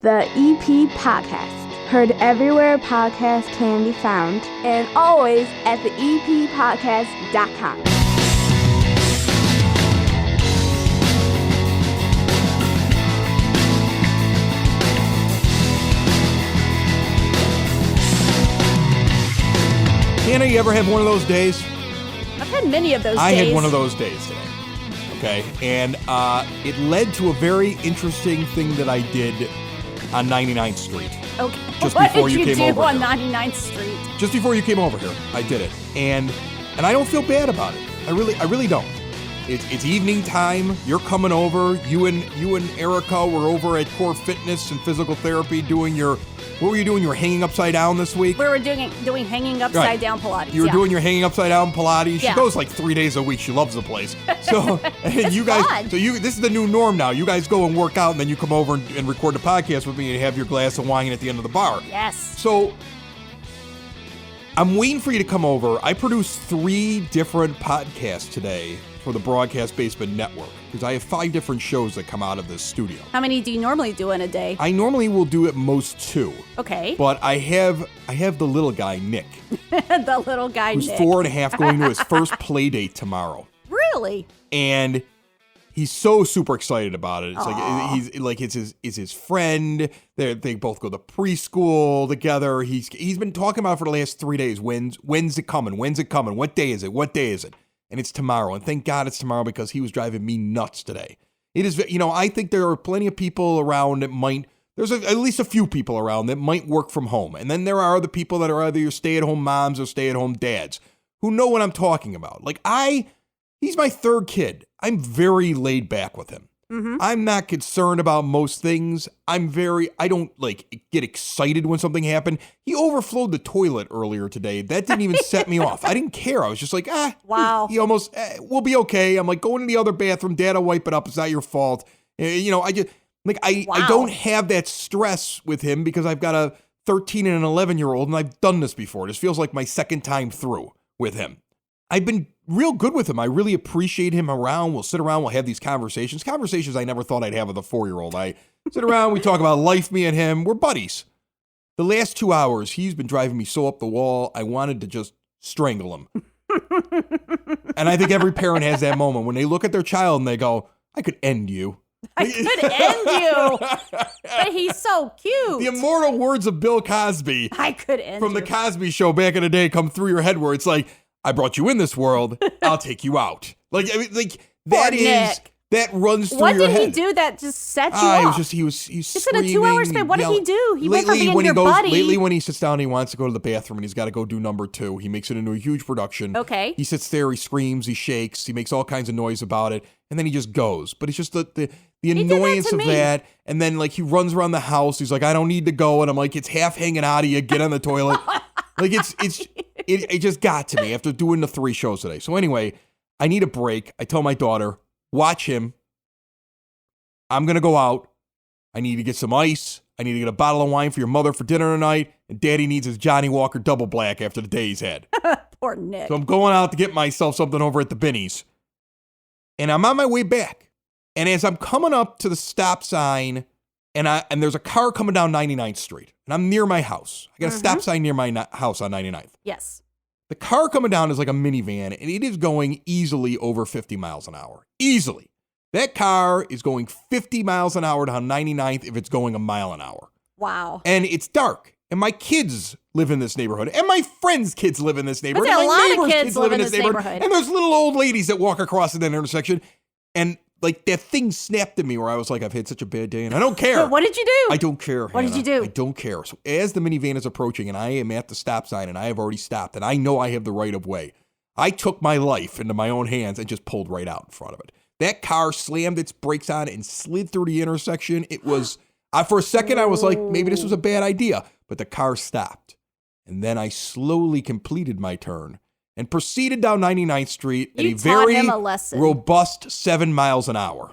the EP Podcast. Heard everywhere podcasts can be found, and always at the eppodcast.com. Hannah, you ever have one of those days? I've had many of those days. I had one of those days today. Okay, and it led to a very interesting thing that I did on 99th Street. Okay. Just what before did you came do over on here. 99th Street? Just before you came over here, I did it, and I don't feel bad about it. I really don't. It's evening time. You're coming over. You and Erica were over at Core Fitness and Physical Therapy doing your. What were you doing? You were hanging upside down this week? We were doing hanging upside down Pilates. You were doing your hanging upside down Pilates. Yeah. She goes like 3 days a week. She loves the place. So and you guys, fun. this is the new norm now. You guys go and work out, and then you come over and record the podcast with me and have your glass of wine at the end of the bar. Yes. So I'm waiting for you to come over. I produced 3 different podcasts today for the Broadcast Basement Network because I have 5 different shows that come out of this studio. How many do you normally do in a day? I normally will do at most 2. Okay. But I have the little guy, Nick. The little guy, Who's Nick. 4 and a half, going to his first play date tomorrow. Really? And he's so super excited about it. It's like it's his friend. They both go to preschool together. He's been talking about it for the last 3 days. When's it coming? When's it coming? What day is it? What day is it? And it's tomorrow. And thank God it's tomorrow because he was driving me nuts today. It is, I think there are plenty of people around that might. There's at least a few people around that might work from home. And then there are the people that are either your stay-at-home moms or stay-at-home dads who know what I'm talking about. Like he's my 3rd kid. I'm very laid back with him. Mm-hmm. I'm not concerned about most things. I don't get excited when something happened. He overflowed the toilet earlier today. That didn't even set me off. I didn't care. I was just like, wow. He almost, we'll be okay. I'm like, go into the other bathroom. Dad'll wipe it up. It's not your fault. I don't have that stress with him because I've got a 13 and an 11-year-old and I've done this before. This feels like my second time through with him. I've been real good with him. I really appreciate him around. We'll sit around. We'll have these conversations I never thought I'd have with a 4-year-old. I sit around. We talk about life, me and him. We're buddies. The last 2 hours, he's been driving me so up the wall, I wanted to just strangle him. And I think every parent has that moment when they look at their child and they go, I could end you. I could end you. But he's so cute. The immortal words of Bill Cosby. I could end from you. the Cosby Show back in the day come through your head where it's like, I brought you in this world. I'll take you out. That runs through what your head. What did he do that just set you off? He was Just in a 2-hour span. What did he do? He went from being your buddy. Lately, when he sits down, he wants to go to the bathroom and he's got to go do number 2. He makes it into a huge production. Okay. He sits there, he screams, he shakes, he makes all kinds of noise about it, and then he just goes. But it's just the annoyance of that. And then he runs around the house. He's like, I don't need to go. And I'm like, it's half hanging out of you. Get on the toilet. It just got to me after doing the 3 shows today. So anyway, I need a break. I tell my daughter, watch him. I'm going to go out. I need to get some ice. I need to get a bottle of wine for your mother for dinner tonight. And Daddy needs his Johnny Walker Double Black after the day he's had. Poor Nick. So I'm going out to get myself something over at the Binnies. And I'm on my way back. And as I'm coming up to the stop sign, and there's a car coming down 99th Street, and I'm near my house. I got a stop sign near my house on 99th. Yes. The car coming down is like a minivan, and it is going easily over 50 miles an hour. Easily. That car is going 50 miles an hour down 99th if it's going a mile an hour. Wow. And it's dark. And my kids live in this neighborhood. And my friends' kids live in this neighborhood. There's a And lot my of neighbors' kids live in this neighborhood. And there's little old ladies that walk across that intersection. And that thing snapped at me where I was like, I've had such a bad day and I don't care. But what did you do? I don't care, What did you do? I don't care. So as the minivan is approaching and I am at the stop sign and I have already stopped and I know I have the right of way, I took my life into my own hands and just pulled right out in front of it. That car slammed its brakes on and slid through the intersection. It was, for a second I was like, maybe this was a bad idea, but the car stopped. And then I slowly completed my turn and proceeded down 99th Street at a very robust 7 miles an hour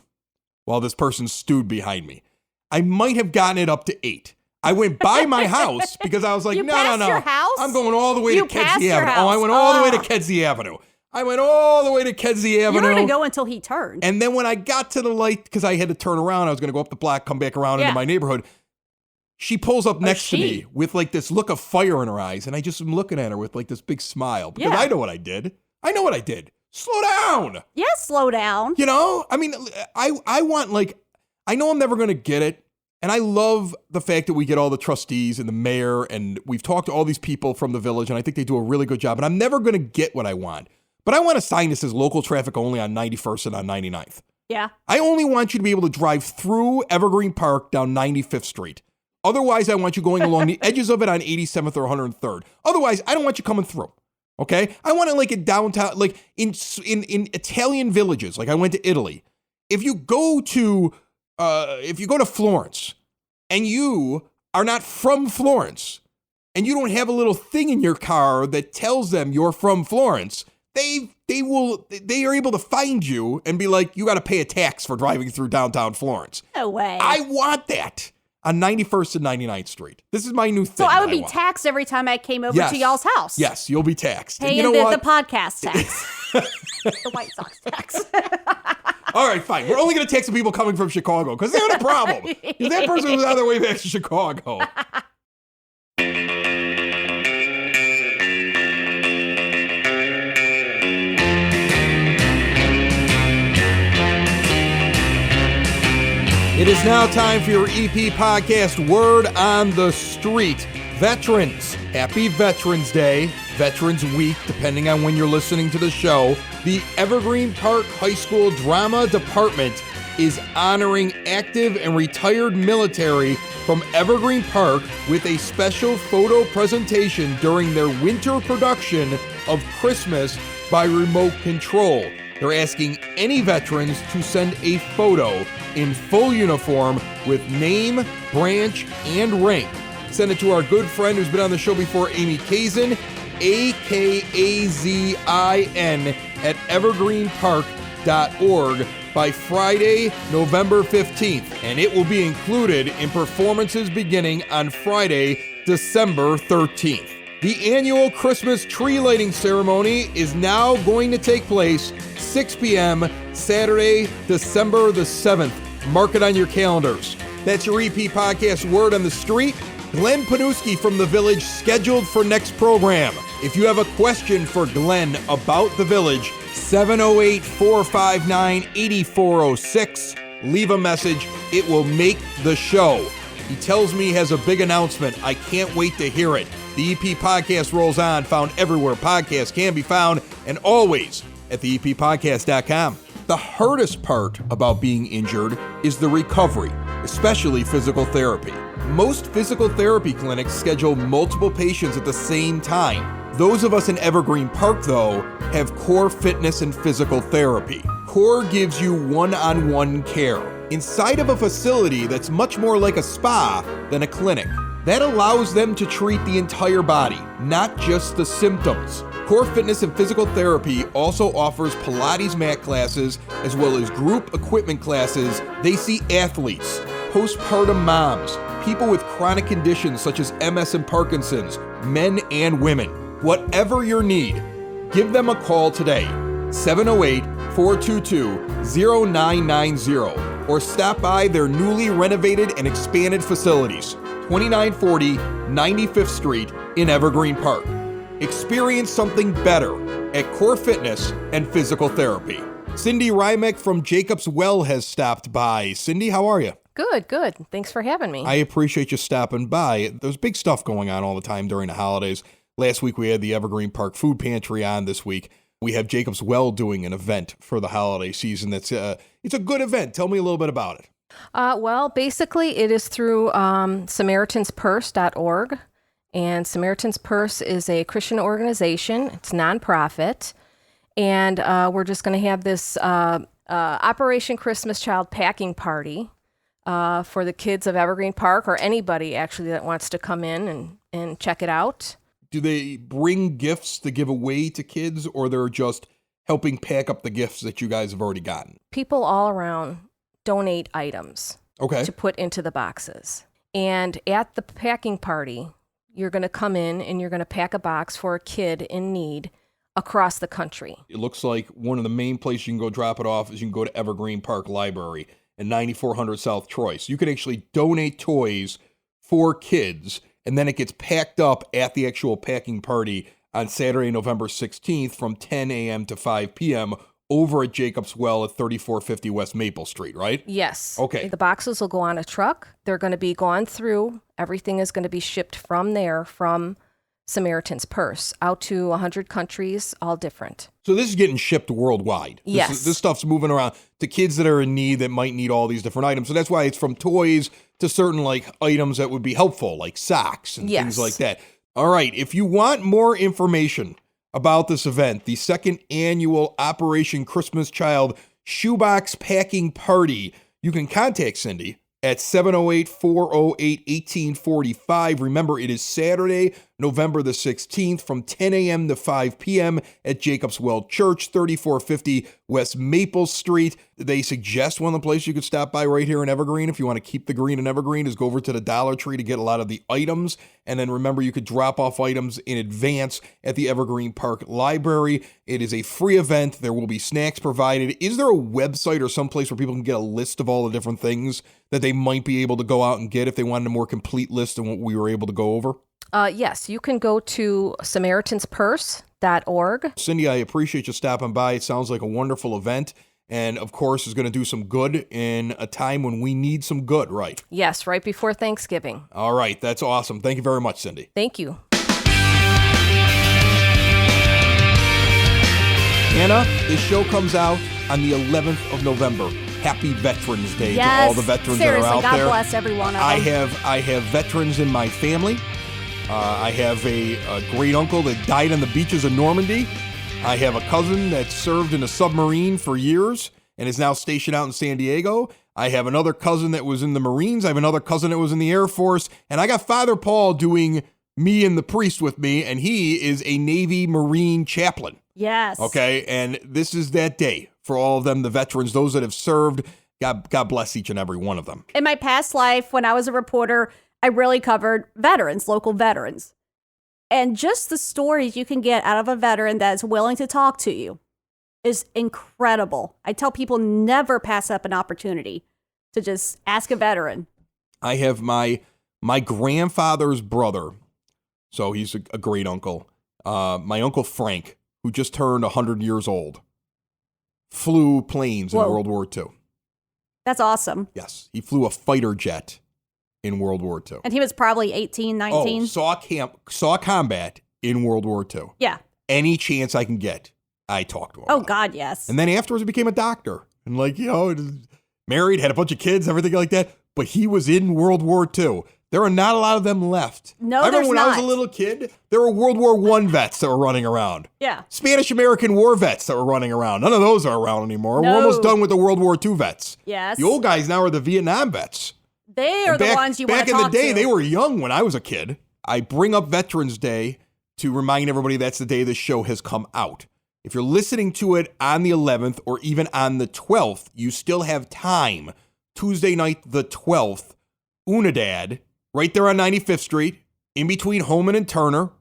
while this person stewed behind me. I might have gotten it up to 8. I went by my house because I was like, no. Your house? I'm going all the way to Kedzie Avenue. House. I went all the way to Kedzie Avenue. I went all the way to Kedzie Avenue. You were going to go until he turned. And then when I got to the light, because I had to turn around, I was going to go up the block, come back around into my neighborhood. she pulls up next to me with like this look of fire in her eyes, and I just am looking at her with like this big smile because I know what I did. I know what I did. Slow down. Yeah, slow down. You know, I mean, I want like, I know I'm never going to get it. And I love the fact that we get all the trustees and the mayor, and we've talked to all these people from the village, and I think they do a really good job. And I'm never going to get what I want. But I want a sign that says local traffic only on 91st and on 99th. Yeah. I only want you to be able to drive through Evergreen Park down 95th Street. Otherwise, I want you going along the edges of it on 87th or 103rd. Otherwise, I don't want you coming through. Okay? I want it like in downtown, like in Italian villages. Like I went to Italy. If you go to Florence and you are not from Florence and you don't have a little thing in your car that tells them you're from Florence, they are able to find you and be like, you got to pay a tax for driving through downtown Florence. No way. I want that on 91st and 99th Street. This is my new thing. So I would be taxed every time I came over to y'all's house. Yes, you'll be taxed. Paying and you know the podcast tax. The White Sox tax. All right, fine. We're only going to tax the people coming from Chicago because they have a problem. Because that person was on their way back to Chicago. It is now time for your EP podcast, Word on the Street. Veterans, happy Veterans Day, Veterans Week, depending on when you're listening to the show. The Evergreen Park High School Drama Department is honoring active and retired military from Evergreen Park with a special photo presentation during their winter production of Christmas by Remote Control. They're asking any veterans to send a photo in full uniform with name, branch, and rank. Send it to our good friend who's been on the show before, Amy Kazin, AKAZIN, at evergreenpark.org by Friday, November 15th. And it will be included in performances beginning on Friday, December 13th. The annual Christmas tree lighting ceremony is now going to take place 6 p.m. Saturday, December the 7th. Mark it on your calendars. That's your EP podcast, Word on the Street. Glenn Panuski from the Village scheduled for next program. If you have a question for Glenn about the Village, 708-459-8406. Leave a message. It will make the show. He tells me he has a big announcement. I can't wait to hear it. The EP podcast rolls on, found everywhere podcasts can be found, and always at theeppodcast.com. The hardest part about being injured is the recovery, especially physical therapy. Most physical therapy clinics schedule multiple patients at the same time. Those of us in Evergreen Park, though, have Core Fitness and Physical Therapy. Core gives you one-on-one care inside of a facility that's much more like a spa than a clinic. That allows them to treat the entire body, not just the symptoms. Core Fitness and Physical Therapy also offers Pilates mat classes as well as group equipment classes. They see athletes, postpartum moms, people with chronic conditions such as MS and Parkinson's, men and women. Whatever your need, give them a call today, 708-422-0990, or stop by their newly renovated and expanded facilities, 2940 95th Street in Evergreen Park. Experience something better at Core Fitness and Physical Therapy. Cindy Rymek from Jacob's Well has stopped by. Cindy, how are you? Good. Thanks for having me. I appreciate you stopping by. There's big stuff going on all the time during the holidays. Last week we had the Evergreen Park Food Pantry on. This week we have Jacob's Well doing an event for the holiday season. It's a good event. Tell me a little bit about it. Well, basically it is through SamaritansPurse.org. And Samaritan's Purse is a Christian organization. It's nonprofit. And we're just going to have this Operation Christmas Child Packing Party for the kids of Evergreen Park, or anybody actually that wants to come in and check it out. Do they bring gifts to give away to kids, or they're just helping pack up the gifts that you guys have already gotten? People all around donate items to put into the boxes. And at the packing party, you're going to come in and you're going to pack a box for a kid in need across the country. It looks like one of the main places you can go drop it off is you can go to Evergreen Park Library in 9400 South Troy. So you can actually donate toys for kids, and then it gets packed up at the actual packing party on Saturday, November 16th from 10 a.m. to 5 p.m. over at Jacob's Well at 3450 West Maple Street, right? Yes. Okay. The boxes will go on a truck. They're going to be gone through. Everything is going to be shipped from there, from Samaritan's Purse, out to 100 countries, all different. So this is getting shipped worldwide. Yes. This stuff's moving around to kids that are in need that might need all these different items. So that's why it's from toys to certain like items that would be helpful, like socks and things like that. All right. If you want more information about this event, the second annual Operation Christmas Child Shoebox Packing Party, you can contact Cindy at 708-408-1845. Remember, it is Saturday, November the 16th from 10 a.m. to 5 p.m. at Jacob's Well Church, 3450 West Maple Street. They suggest one of the places you could stop by right here in Evergreen if you want to keep the green in Evergreen is go over to the Dollar Tree to get a lot of the items. And then remember, you could drop off items in advance at the Evergreen Park Library. It is a free event. There will be snacks provided. Is there a website or someplace where people can get a list of all the different things that they might be able to go out and get if they wanted a more complete list than what we were able to go over? Yes, you can go to SamaritansPurse.org. Cindy, I appreciate you stopping by. It sounds like a wonderful event. And of course, is going to do some good in a time when we need some good, right? Yes, right before Thanksgiving. All right. That's awesome. Thank you very much, Cindy. Thank you. Anna, this show comes out on the 11th of November. Happy Veterans Day to all the veterans that are out God there. bless every one of them. I have veterans in my family. I have a great uncle that died on the beaches of Normandy. I have a cousin that served in a submarine for years and is now stationed out in San Diego. I have another cousin that was in the Marines. I have another cousin that was in the Air Force. And I got Father Paul doing me and the priest with me, and he is a Navy Marine chaplain. Yes. Okay, and this is that day for all of them, the veterans, those that have served. God bless each and every one of them. In my past life, when I was a reporter, I really covered veterans, local veterans. And just the stories you can get out of a veteran that is willing to talk to you is incredible. I tell people never pass up an opportunity to just ask a veteran. I have my grandfather's brother, so he's a great uncle. My Uncle Frank, who just turned 100 years old, flew planes in World War II. That's awesome. Yes, he flew a fighter jet in World War II. And he was probably 18, 19. Oh, saw combat in World War II. Yeah. Any chance I can get, I talk to him. Oh, God, yes. And then afterwards, he became a doctor. And married, had a bunch of kids, everything like that. But he was in World War II. There are not a lot of them left. No, I remember when not. I was a little kid, there were World War I vets that were running around. Yeah. Spanish-American War vets that were running around. None of those are around anymore. No. We're almost done with the World War II vets. Yes. The old guys now are the Vietnam vets. They are the ones you want to talk to. Back in the day, they were young when I was a kid. I bring up Veterans Day to remind everybody that's the day this show has come out. If you're listening to it on the 11th or even on the 12th, you still have time. Tuesday night, the 12th, Unidad, right there on 95th Street, in between Holman and Turner,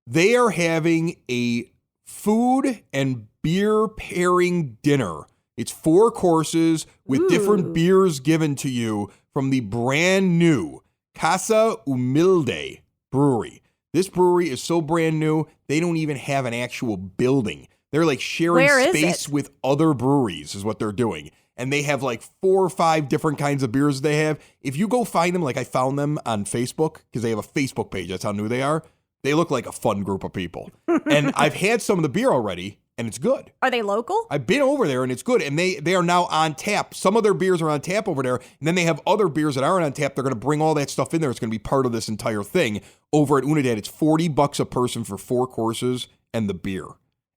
they are having a food and beer pairing dinner. It's 4 courses with different beers given to you from the brand new Casa Humilde Brewery. This brewery is so brand new, they don't even have an actual building. They're like sharing space with other breweries is what they're doing. And they have like 4 or 5 different kinds of beers they have. If you go find them, like I found them on Facebook, because they have a Facebook page, that's how new they are. They look like a fun group of people. And I've had some of the beer already, and it's good. Are they local? I've been over there, and it's good. And they are now on tap. Some of their beers are on tap over there, and then they have other beers that aren't on tap. They're going to bring all that stuff in there. It's going to be part of this entire thing. Over at Unidad, it's $40 a person for 4 courses and the beer.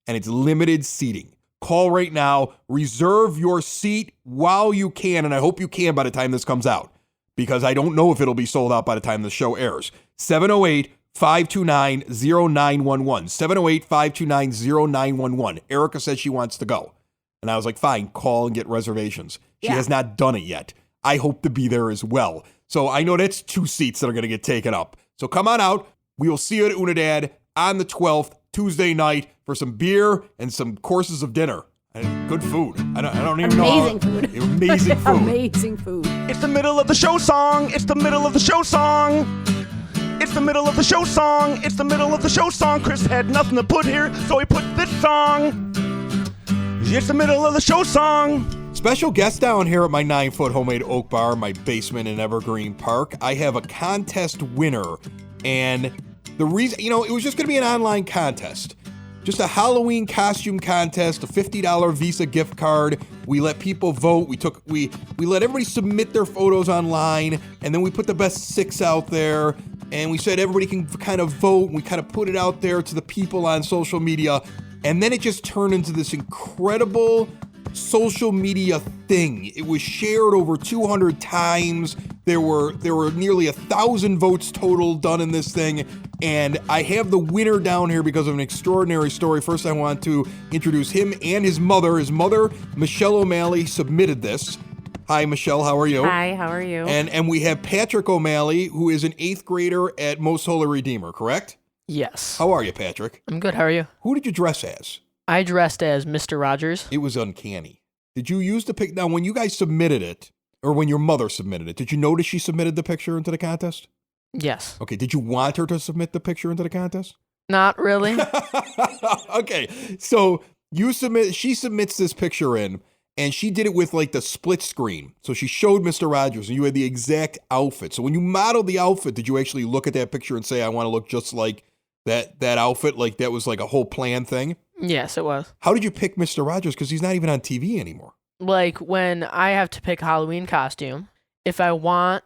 And it's limited seating. Call right now. Reserve your seat while you can, and I hope you can by the time this comes out, because I don't know if it'll be sold out by the time the show airs. 708-529-0911. 708-529-0911. Erica says she wants to go. And I was like, fine, call and get reservations. She has not done it yet. I hope to be there as well. So I know that's 2 seats that are going to get taken up. So come on out. We will see you at Unidad on the 12th, Tuesday night, for some beer and some courses of dinner. And good food. I don't even know. Amazing food. Amazing food. Amazing food. It's the middle of the show song. It's the middle of the show song. middle of the show song. It's the middle of the show song. Chris had nothing to put here, so he put this song. It's the middle of the show song. Special guest down here at my 9-foot homemade oak bar, my basement in Evergreen Park. I have a contest winner, and the reason, it was just going to be an online contest. Just a Halloween costume contest, a $50 Visa gift card. We let people vote. We let everybody submit their photos online, and then we put the best 6 out there, and we said everybody can kind of vote. We kind of put it out there to the people on social media, and then it just turned into this incredible social media thing. It was shared over 200 times. There were nearly 1,000 votes total done in this thing, and I have the winner down here because of an extraordinary story. First, I want to introduce him and his mother. His mother, Michelle O'Malley, submitted this. Hi, Michelle. How are you? Hi, how are you? And we have Patrick O'Malley, who is an 8th grader at Most Holy Redeemer, correct? Yes. How are you, Patrick? I'm good. How are you? Who did you dress as? I dressed as Mr. Rogers. It was uncanny. Did you use the pic? Now, when you guys submitted it, or when your mother submitted it, did you notice she submitted the picture into the contest? Yes. Okay, did you want her to submit the picture into the contest? Not really. Okay, so she submits this picture in, and she did it with like the split screen. So she showed Mr. Rogers, and you had the exact outfit. So when you modeled the outfit, did you actually look at that picture and say, I want to look just like that outfit? Like that was like a whole plan thing? Yes, it was. How did you pick Mr. Rogers? Because he's not even on TV anymore. Like when I have to pick a Halloween costume, if I want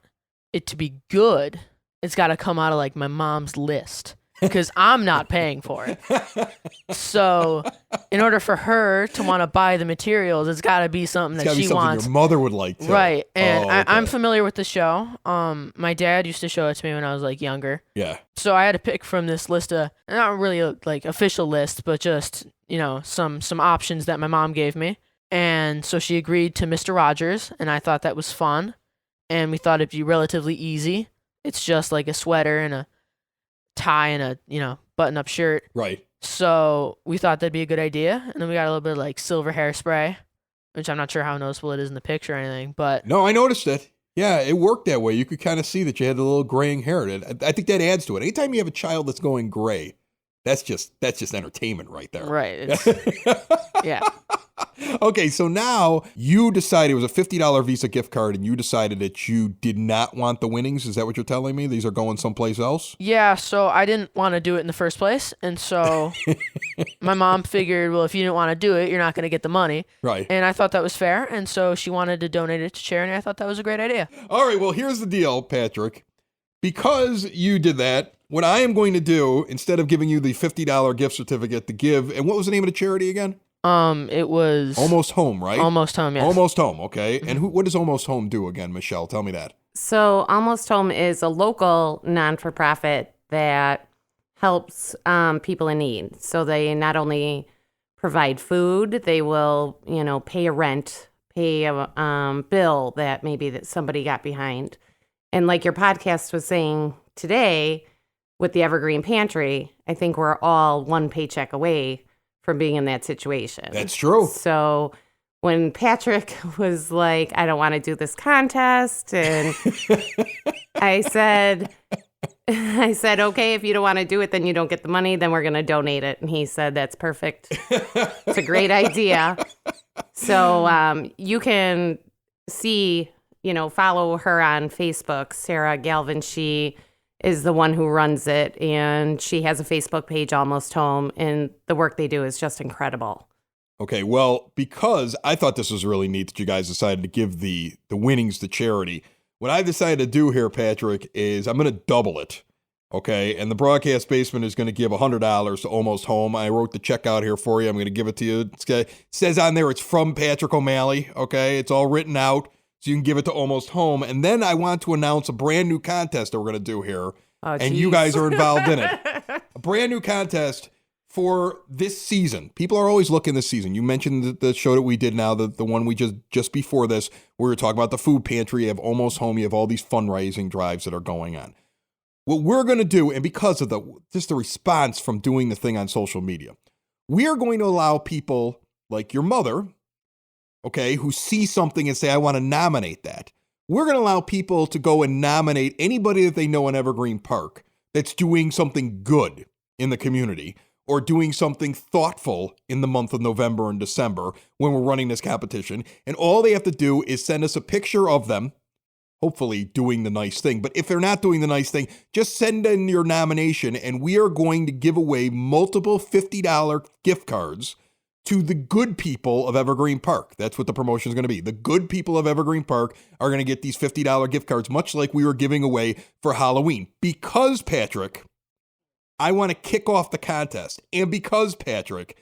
it to be good, it's got to come out of like my mom's list because I'm not paying for it. So in order for her to want to buy the materials, it's got to be something that she wants. Your mother would like to. Right. And okay. I'm familiar with the show. My dad used to show it to me when I was like younger. Yeah. So I had to pick from this list of, not really a like official list, but just, some options that my mom gave me. And so she agreed to Mr. Rogers, and I thought that was fun. And we thought it'd be relatively easy. It's just like a sweater and a tie and a, button-up shirt. Right. So we thought that'd be a good idea. And then we got a little bit of like silver hairspray, which I'm not sure how noticeable it is in the picture or anything, but. No, I noticed it. Yeah, it worked that way. You could kind of see that you had a little graying hair. I think that adds to it. Anytime you have a child that's going gray, that's just entertainment right there. Right. Yeah. Okay, so now you decided it was a $50 Visa gift card, and you decided that you did not want the winnings. Is that what you're telling me? These are going someplace else? Yeah, so I didn't want to do it in the first place. And so my mom figured, well, if you didn't want to do it, you're not going to get the money. Right. And I thought that was fair. And so she wanted to donate it to charity. I thought that was a great idea. All right, well, here's the deal, Patrick. Because you did that, what I am going to do, instead of giving you the $50 gift certificate to give, and what was the name of the charity again? It was Almost Home, right? Almost Home, yes. Almost Home, okay. And what does Almost Home do again, Michelle? Tell me that. So Almost Home is a local non-for-profit that helps people in need. So they not only provide food, they will, pay a rent, pay a bill that maybe that somebody got behind. And like your podcast was saying today with the Evergreen Pantry, I think we're all one paycheck away from being in that situation. That's true. So when Patrick was like, I don't want to do this contest, and I said, okay, if you don't want to do it, then you don't get the money, then we're going to donate it. And he said, that's perfect. It's a great idea. So you can see, follow her on Facebook, Sarah Galvin. She is the one who runs it, and she has a Facebook page, Almost Home, and the work they do is just incredible. Okay, well, because I thought this was really neat that you guys decided to give the winnings to charity, what I decided to do here, Patrick, is I'm going to double it, okay? And the broadcast basement is going to give $100 to Almost Home. I wrote the check out here for you. I'm going to give it to you. It says on there it's from Patrick O'Malley, okay? It's all written out. So you can give it to Almost Home. And then I want to announce a brand new contest that we're going to do here. And you guys are involved in it. A brand new contest for this season. People are always looking this season. You mentioned the show that we did now, the one we just before this, where we were talking about the food pantry. You have Almost Home. You have all these fundraising drives that are going on. What we're going to do, and because of the response from doing the thing on social media, we are going to allow people like your mother, okay, who see something and say, I want to nominate that. We're going to allow people to go and nominate anybody that they know in Evergreen Park that's doing something good in the community or doing something thoughtful in the month of November and December when we're running this competition. And all they have to do is send us a picture of them, hopefully doing the nice thing. But if they're not doing the nice thing, just send in your nomination and we are going to give away multiple $50 gift cards to the good people of Evergreen Park. That's what the promotion is going to be. The good people of Evergreen Park are going to get these $50 gift cards, much like we were giving away for Halloween. Because, Patrick, I want to kick off the contest. And because, Patrick,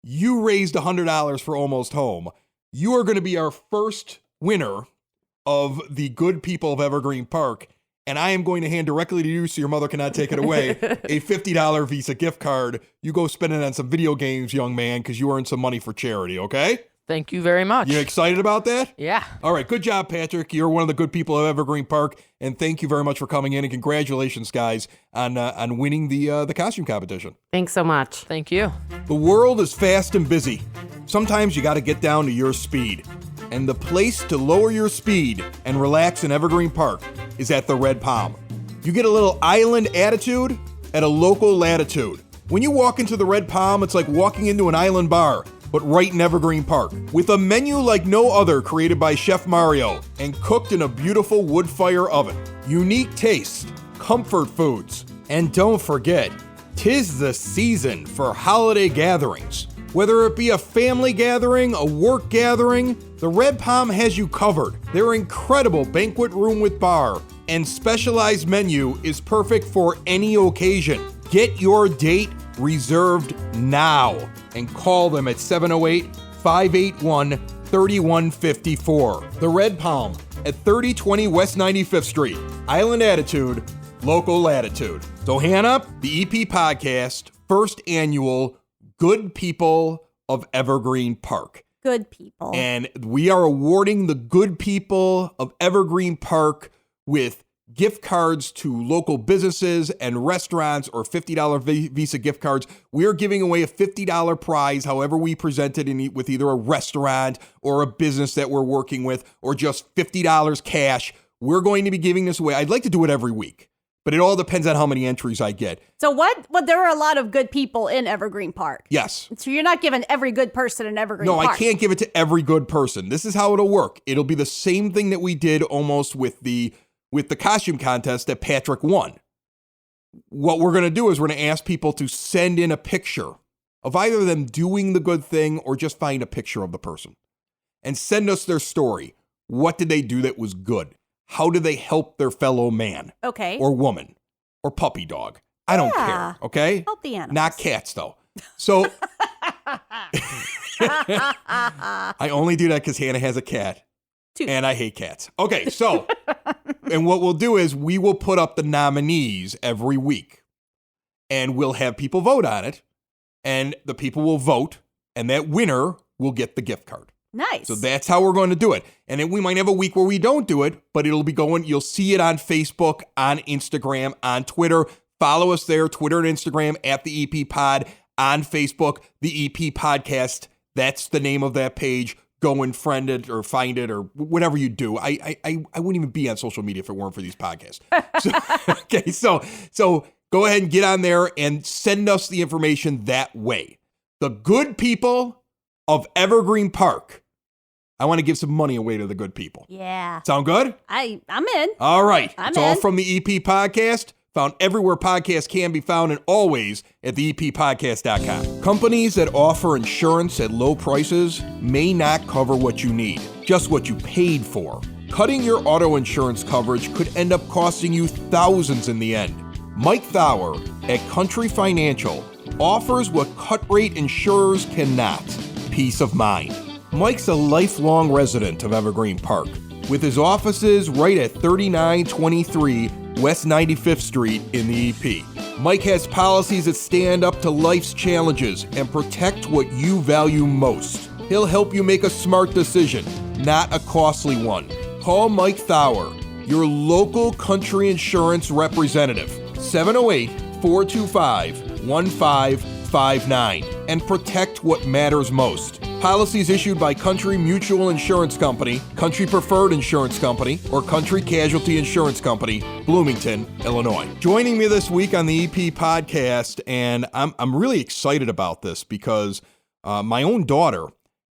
you raised $100 for Almost Home, you are going to be our first winner of the good people of Evergreen Park. And I am going to hand directly to you so your mother cannot take it away, a $50 Visa gift card. You go spend it on some video games, young man, because you earned some money for charity, okay? Thank you very much. You excited about that? Yeah. All right, good job, Patrick. You're one of the good people of Evergreen Park, and thank you very much for coming in, and congratulations, guys, on winning the costume competition. Thanks so much. Thank you. The world is fast and busy. Sometimes you got to get down to your speed. And the place to lower your speed and relax in Evergreen Park is at the Red Palm. You get a little island attitude at a local latitude. When you walk into the Red Palm, it's like walking into an island bar, but right in Evergreen Park. With a menu like no other created by Chef Mario and cooked in a beautiful wood fire oven. Unique taste, comfort foods, and don't forget, 'tis the season for holiday gatherings. Whether it be a family gathering, a work gathering, the Red Palm has you covered. Their incredible banquet room with bar and specialized menu is perfect for any occasion. Get your date reserved now and call them at 708-581-3154. The Red Palm at 3020 West 95th Street. Island attitude, local latitude. So Hannah, the EP podcast, first annual Good People of Evergreen Park. Good people. And we are awarding the good people of Evergreen Park with gift cards to local businesses and restaurants or $50 Visa gift cards. We are giving away a $50 prize, however we present it with either a restaurant or a business that we're working with or just $50 cash. We're going to be giving this away. I'd like to do it every week, but it all depends on how many entries I get. So what? There are a lot of good people in Evergreen Park. Yes. So you're not giving every good person in Evergreen Park. No, I can't give it to every good person. This is how it'll work. It'll be the same thing that we did almost with the costume contest that Patrick won. What we're going to do is we're going to ask people to send in a picture of either them doing the good thing or just find a picture of the person and send us their story. What did they do that was good? How do they help their fellow man? Okay. Or woman or puppy dog? I don't care. Okay. Help the animals. Not cats though. So I only do that because Hannah has a cat. And I hate cats. Okay, so, and what we'll do is we will put up the nominees every week. And we'll have people vote on it. And the people will vote. And that winner will get the gift card. Nice. So that's how we're going to do it. And then we might have a week where we don't do it. But it'll be going, you'll see it on Facebook, on Instagram, on Twitter. Follow us there, Twitter and Instagram, at the EP Pod. On Facebook, the EP Podcast. That's the name of that page. Go and friend it or find it or whatever you do. I wouldn't even be on social media if it weren't for these podcasts. So go ahead and get on there and send us the information that way. The good people of Evergreen Park. I want to give some money away to the good people. Yeah. Sound good? I'm in. All right. It's all in. from the EP Podcast. Found everywhere podcasts can be found and always at theeppodcast.com. Companies that offer insurance at low prices may not cover what you need, just what you paid for. Cutting your auto insurance coverage could end up costing you thousands in the end. Mike Thauer at Country Financial offers what cut-rate insurers cannot: peace of mind. Mike's a lifelong resident of Evergreen Park, with his offices right at 3923 West 95th Street in the EP. Mike has policies that stand up to life's challenges and protect what you value most. He'll help you make a smart decision, not a costly one. Call Mike Thauer, your local country insurance representative, 708-425-1559, and protect what matters most. Policies issued by Country Mutual Insurance Company, Country Preferred Insurance Company, or Country Casualty Insurance Company, Bloomington, Illinois. Joining me this week on the EP podcast, and I'm really excited about this because my own daughter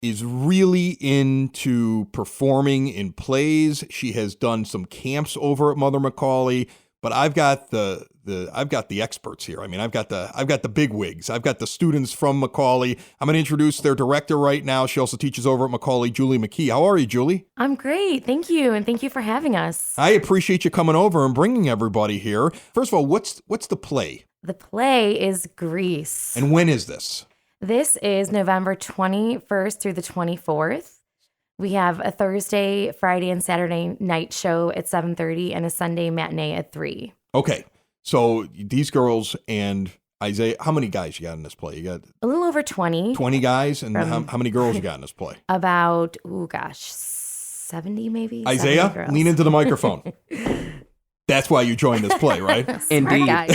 is really into performing in plays. She has done some camps over at Mother McAuley, but I've got the experts here. I mean, I've got the big wigs. I've got the students from McAuley. I'm going to introduce their director right now. She also teaches over at McAuley, Julie McKee. How are you, Julie? I'm great. Thank you. And thank you for having us. I appreciate you coming over and bringing everybody here. First of all, what's the play? The play is Grease. And when is this? This is November 21st through the 24th. We have a Thursday, Friday, and Saturday night show at 7:30 and a Sunday matinee at 3. Okay. So these girls and Isaiah, how many guys you got in this play? You got A little over 20. 20 guys, and how many girls you got in this play? About, 70 maybe? 70 Isaiah, girls. lean into the microphone. That's why you joined this play, right? Smart guy.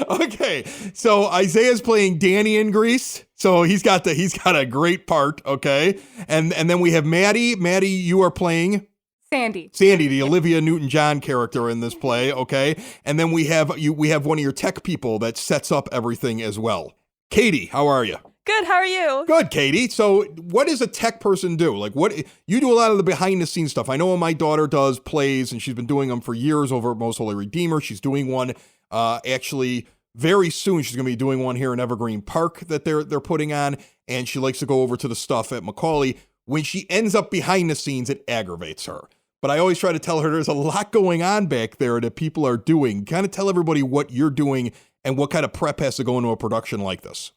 Okay, so Isaiah's playing Danny in Grease, so he's got a great part. Okay, and then we have Maddie. Maddie, you are playing Sandy. Sandy, the Olivia Newton-John character in this play. Okay, and then we have one of your tech people that sets up everything as well. Katie, how are you? Good, how are you? Good, Katie. So what does a tech person do? Like, what you do a lot of the behind the scenes stuff. I know when my daughter does plays, and she's been doing them for years over at Most Holy Redeemer. She's doing one actually very soon. She's going to be doing one here in Evergreen Park that they're putting on, and she likes to go over to the stuff at McAuley. When she ends up behind the scenes, it aggravates her. But I always try to tell her there's a lot going on back there that people are doing. Kind of tell everybody what you're doing and what kind of prep has to go into a production like this.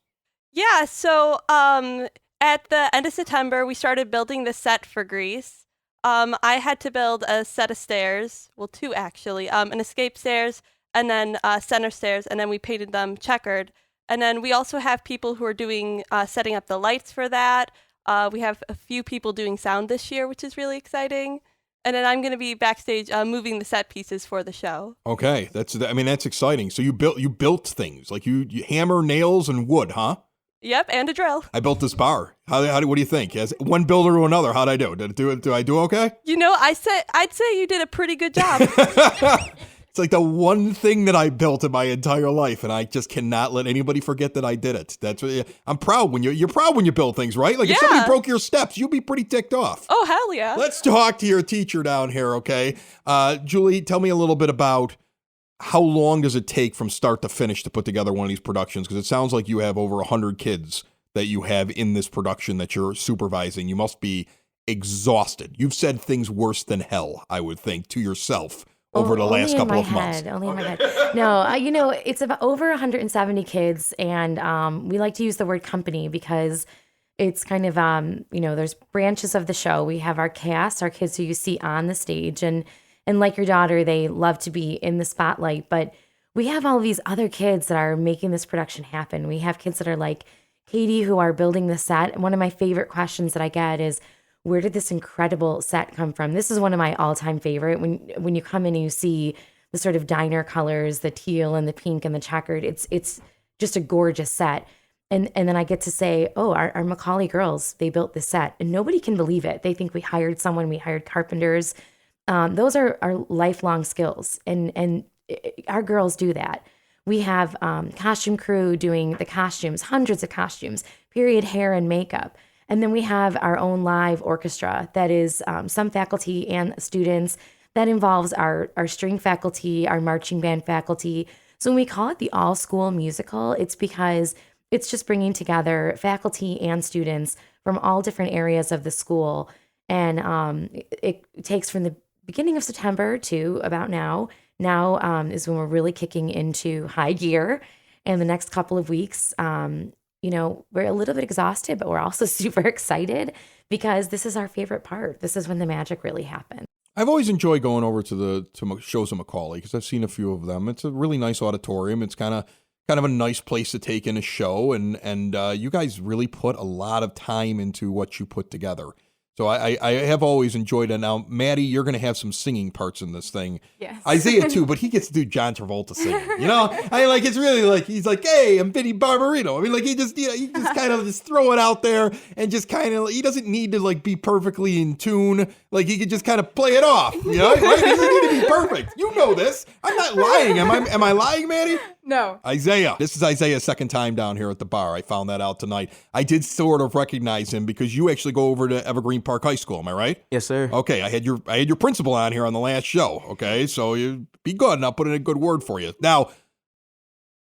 Yeah, so at the end of September, we started building the set for Grease. I had to build a set of stairs, well, 2 actually, an escape stairs and then center stairs, and then we painted them checkered. And then we also have people who are doing setting up the lights for that. We have a few people doing sound this year, which is really exciting. And then I'm going to be backstage moving the set pieces for the show. Okay, that's exciting. So you built things like you hammer, nails, and wood, huh? Yep, and a drill. I built this bar. What do you think? As one builder to another, how'd I do? Did I do okay? You know, I'd say you did a pretty good job. It's like the one thing that I built in my entire life, and I just cannot let anybody forget that I did it. That's what I'm proud when you're proud when you build things, right? Like if somebody broke your steps, you'd be pretty ticked off. Oh, hell yeah. Let's talk to your teacher down here, okay? Julie, tell me a little bit about how long does it take from start to finish to put together one of these productions? Because it sounds like you have over 100 kids that you have in this production that you're supervising. You must be exhausted. You've said things worse than hell, I would think, to yourself over the last couple of months. Only in my head. No, it's about over 170 kids, and we like to use the word company because it's kind of, there's branches of the show. We have our cast, our kids who you see on the stage, and like your daughter, they love to be in the spotlight, but we have all these other kids that are making this production happen. We have kids that are like Katie who are building the set. And one of my favorite questions that I get is, where did this incredible set come from? This is one of my all-time favorite. When you come in and you see the sort of diner colors, the teal and the pink and the checkered, it's just a gorgeous set. And then I get to say, oh, our McAuley girls, they built this set. And nobody can believe it. They think we hired someone. We hired carpenters. Those are our lifelong skills. And our girls do that. We have costume crew doing the costumes, hundreds of costumes, period hair and makeup. And then we have our own live orchestra that is some faculty and students. That involves our string faculty, our marching band faculty. So when we call it the all-school musical, it's because it's just bringing together faculty and students from all different areas of the school. And it takes from the beginning of September to about now. Now is when we're really kicking into high gear. And the next couple of weeks, we're a little bit exhausted, but we're also super excited because this is our favorite part. This is when the magic really happens. I've always enjoyed going over to shows of McAuley because I've seen a few of them. It's a really nice auditorium. It's kind of a nice place to take in a show, and you guys really put a lot of time into what you put together. So I have always enjoyed it. Now, Maddie, you're going to have some singing parts in this thing. Yes. Isaiah too, but he gets to do John Travolta singing. You know, it's really like he's like, hey, I'm Vinny Barbarino. I mean, like he just kind of just throw it out there and just kind of he doesn't need to like be perfectly in tune. Like he could just kind of play it off. You know, right? He doesn't need to be perfect. You know this. I'm not lying. Am I lying, Maddie? No. Isaiah. This is Isaiah's second time down here at the bar. I found that out tonight. I did sort of recognize him because you actually go over to Evergreen Park High School. Am I right? Yes, sir. Okay. I had your principal on here on the last show. Okay. So you be good and I'll put in a good word for you. Now,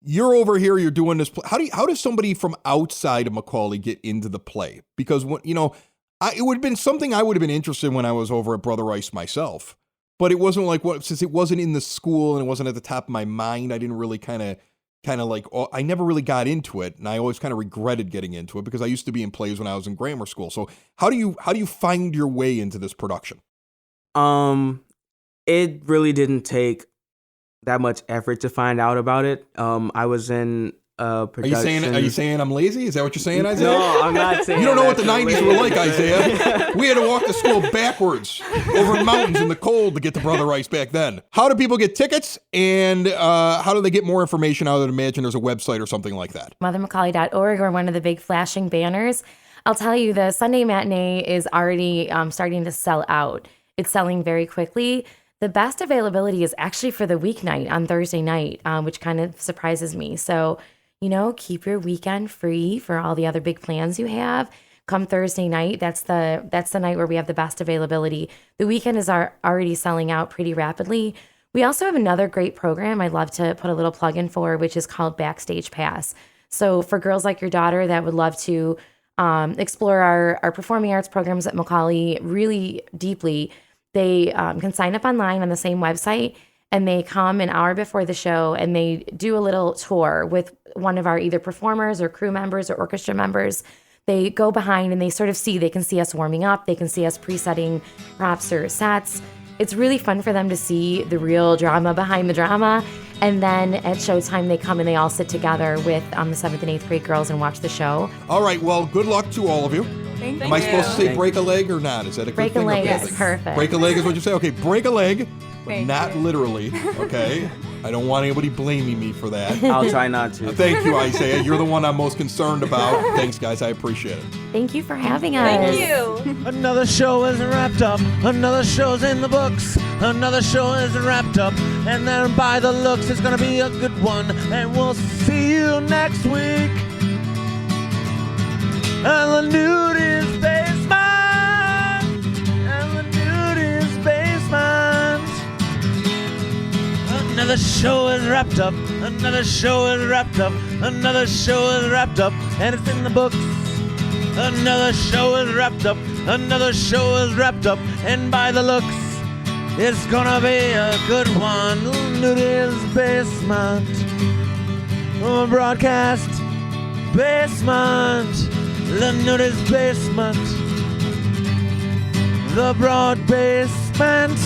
you're over here, you're doing this. How does somebody from outside of McAuley get into the play? Because it would have been something I would have been interested in when I was over at Brother Rice myself. But it wasn't since it wasn't in the school and it wasn't at the top of my mind, I didn't really kind of like, I never really got into it. And I always kind of regretted getting into it because I used to be in plays when I was in grammar school. So how do you find your way into this production? It really didn't take that much effort to find out about it. I was in production. Are you saying I'm lazy? Is that what you're saying, Isaiah? No, I'm not saying You don't know what that the you're 90s lazy. were like, Isaiah. We had to walk to school backwards over mountains in the cold to get to Brother Rice back then. How do people get tickets? And how do they get more information? I would imagine there's a website or something like that. MotherMcAuley.org or one of the big flashing banners. I'll tell you, the Sunday matinee is already starting to sell out. It's selling very quickly. The best availability is actually for the weeknight on Thursday night, which kind of surprises me. So, keep your weekend free for all the other big plans you have. Come Thursday night, that's the night where we have the best availability. The weekend is already selling out pretty rapidly. We also have another great program I'd love to put a little plug in for, which is called Backstage Pass. So for girls like your daughter that would love to explore our performing arts programs at McAuley really deeply, they can sign up online on the same website, and they come an hour before the show and they do a little tour with one of our either performers or crew members or orchestra members. They go behind and they can see us warming up. They can see us pre-setting props or sets. It's really fun for them to see the real drama behind the drama. And then at showtime, they come and they all sit together with the 7th and 8th grade girls and watch the show. All right. Well, good luck to all of you. Thank Am I supposed to say break a leg or not? Is that a good Break thing? a leg or is perfect. Break a leg is what you say? Okay, break a leg, but Thank not you. literally, okay? I don't want anybody blaming me for that. I'll try not to. Thank you, Isaiah. You're the one I'm most concerned about. Thanks, guys. I appreciate it. Thank you for having us. Thank you. Another show is wrapped up. Another show's in the books. Another show is wrapped up. And then by the looks, it's gonna be a good one. And we'll see you next week. And the nudist basement. And the nudist basement. Another show is wrapped up. Another show is wrapped up. Another show is wrapped up. And it's in the books. Another show is wrapped up. Another show is wrapped up. And by the looks, it's gonna be a good one. Nudist basement. Broadcast basement. The nudist basement. The broad basement.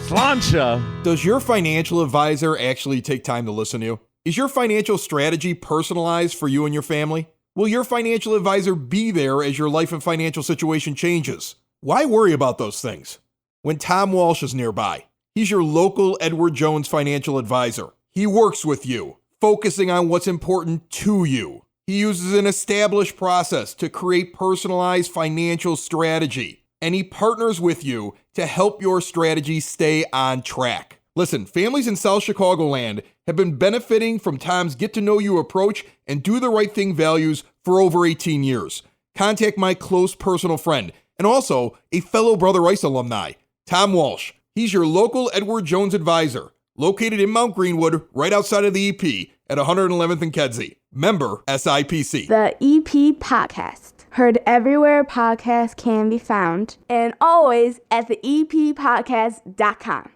Slancha. Does your financial advisor actually take time to listen to you? Is your financial strategy personalized for you and your family? Will your financial advisor be there as your life and financial situation changes? Why worry about those things when Tom Walsh is nearby? He's your local Edward Jones financial advisor. He works with you, focusing on what's important to you. He uses an established process to create personalized financial strategy, and he partners with you to help your strategy stay on track. Listen, families in South Chicagoland have been benefiting from Tom's get-to-know-you approach and do the right thing values for over 18 years. Contact my close personal friend and also a fellow Brother Rice alumni, Tom Walsh. He's your local Edward Jones advisor, located in Mount Greenwood, right outside of the EP at 111th and Kedzie. Member SIPC. The EP Podcast. Heard everywhere podcasts can be found, and always at the eppodcast.com.